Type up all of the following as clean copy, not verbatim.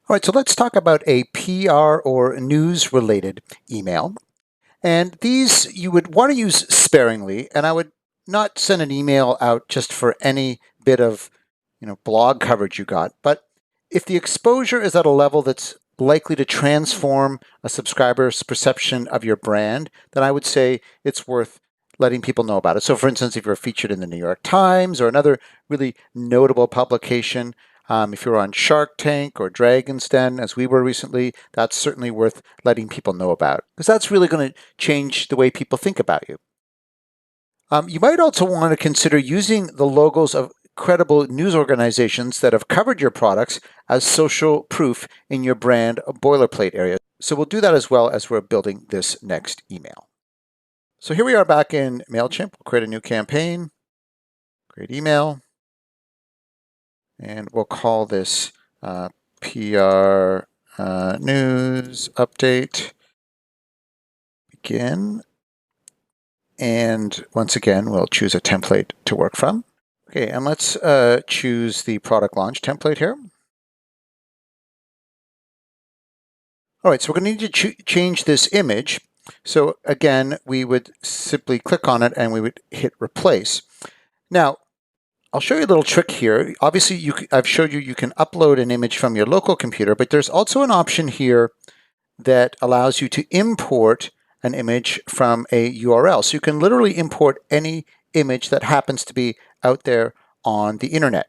All right, so let's talk about a PR or news related email. And these you would want to use sparingly, and I would not send an email out just for any bit of blog coverage you got. But if the exposure is at a level that's likely to transform a subscriber's perception of your brand, then I would say it's worth letting people know about it. So for instance, if you're featured in the New York Times or another really notable publication, if you're on Shark Tank or Dragon's Den, as we were recently, that's certainly worth letting people know about, because that's really going to change the way people think about you. You might also want to consider using the logos of credible news organizations that have covered your products as social proof in your brand boilerplate area. So we'll do that as well as we're building this next email. So here we are back in MailChimp. We'll create a new campaign, create email, and we'll call this PR news update begin. And once again, we'll choose a template to work from. Okay, and let's choose the product launch template here. All right, so we're going to need to change this image. So again, we would simply click on it and we would hit replace. Now, I'll show you a little trick here. Obviously, I've showed you can upload an image from your local computer, but there's also an option here that allows you to import an image from a URL. So you can literally import any image that happens to be out there on the internet.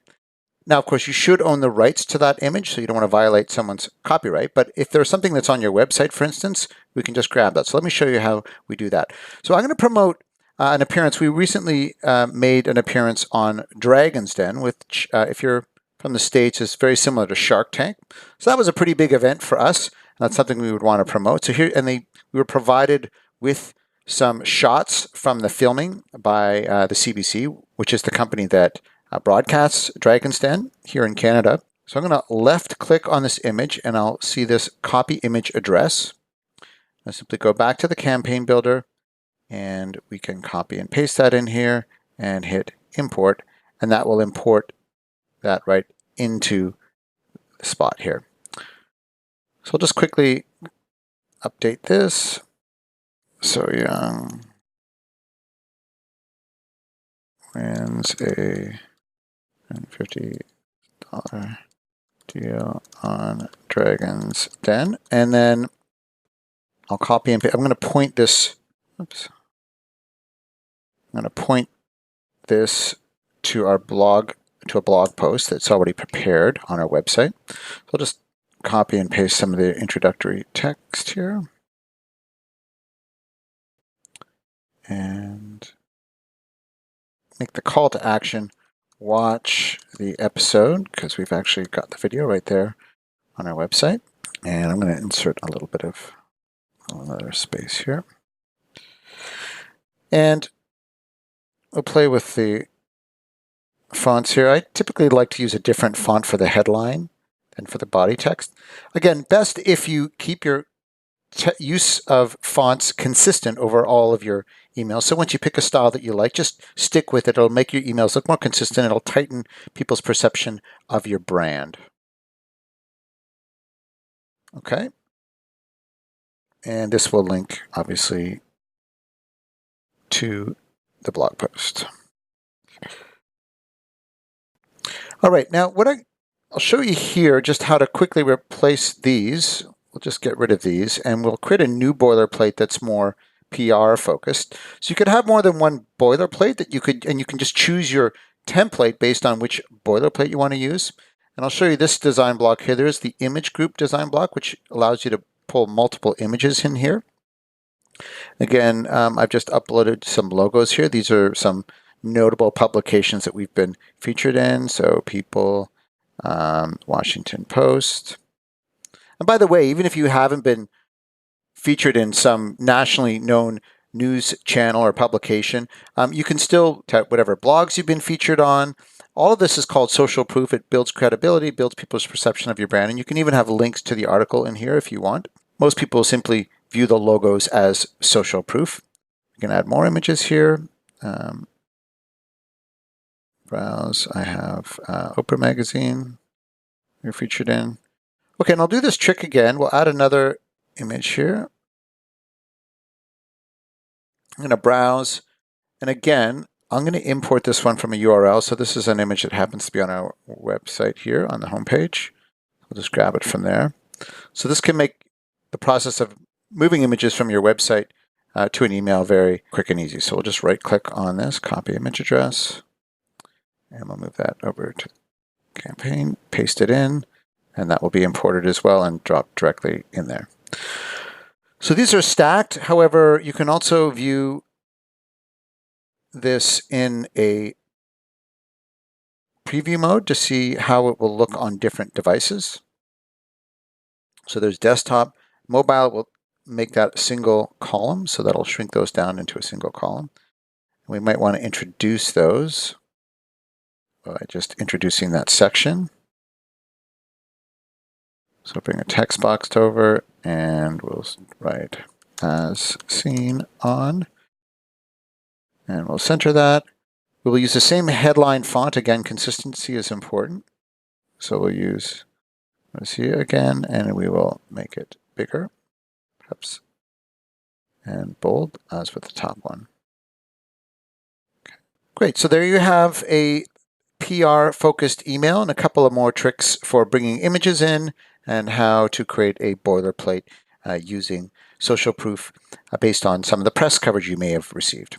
Now, of course, you should own the rights to that image, so you don't want to violate someone's copyright. But if there's something that's on your website, for instance, we can just grab that. So let me show you how we do that. So I'm going to promote an appearance. We recently made an appearance on Dragon's Den, which, if you're from the States, is very similar to Shark Tank. So that was a pretty big event for us. And that's something we would want to promote. So here, we were provided with some shots from the filming by the CBC, which is the company that broadcasts Dragon's Den here in Canada. So I'm going to left click on this image and I'll see this copy image address. I'll simply go back to the campaign builder and we can copy and paste that in here and hit import, and that will import that right into the spot here. So I'll just quickly update this. So Young wins a $50 deal on Dragon's Den. And then I'll copy and paste. I'm going to point this, oops. I'm going to point this to our blog, to a blog post that's already prepared on our website. So I'll just copy and paste some of the introductory text here. And make the call to action, watch the episode, because we've actually got the video right there on our website. And I'm going to insert a little bit of another space here. And we'll play with the fonts here. I typically like to use a different font for the headline than for the body text. Again, best if you keep your use of fonts consistent over all of your emails. So once you pick a style that you like, just stick with it. It'll make your emails look more consistent. It'll tighten people's perception of your brand. Okay. And this will link, obviously, to the blog post. All right, now I'll show you here just how to quickly replace these. We'll just get rid of these and we'll create a new boilerplate that's more PR focused. So you could have more than one boilerplate that you can just choose your template based on which boilerplate you want to use. And I'll show you this design block here. There's the image group design block, which allows you to pull multiple images in here. Again, I've just uploaded some logos here. These are some notable publications that we've been featured in. So People, Washington Post. And by the way, even if you haven't been featured in some nationally known news channel or publication, you can still type whatever blogs you've been featured on. All of this is called social proof. It builds credibility, builds people's perception of your brand, and you can even have links to the article in here if you want. Most people simply view the logos as social proof. You can add more images here. Browse. I have Oprah Magazine you're featured in. Okay, and I'll do this trick again. We'll add another image here. I'm going to browse, and again, I'm going to import this one from a URL. So this is an image that happens to be on our website here on the home page. I'll just grab it from there. So this can make the process of moving images from your website to an email very quick and easy. So we'll just right-click on this, copy image address, and we'll move that over to campaign, paste it in, and that will be imported as well and drop directly in there. So these are stacked. However, you can also view this in a preview mode to see how it will look on different devices. So there's desktop. Mobile will make that a single column, so that'll shrink those down into a single column. We might want to introduce those by just introducing that section. So bring a text box over and we'll write as seen on, and we'll center that. We will use the same headline font. Again, consistency is important. So we'll use, let's see again, and we will make it bigger, perhaps, and bold as with the top one. Okay. Great, so there you have a PR-focused email and a couple of more tricks for bringing images in and how to create a boilerplate using social proof based on some of the press coverage you may have received.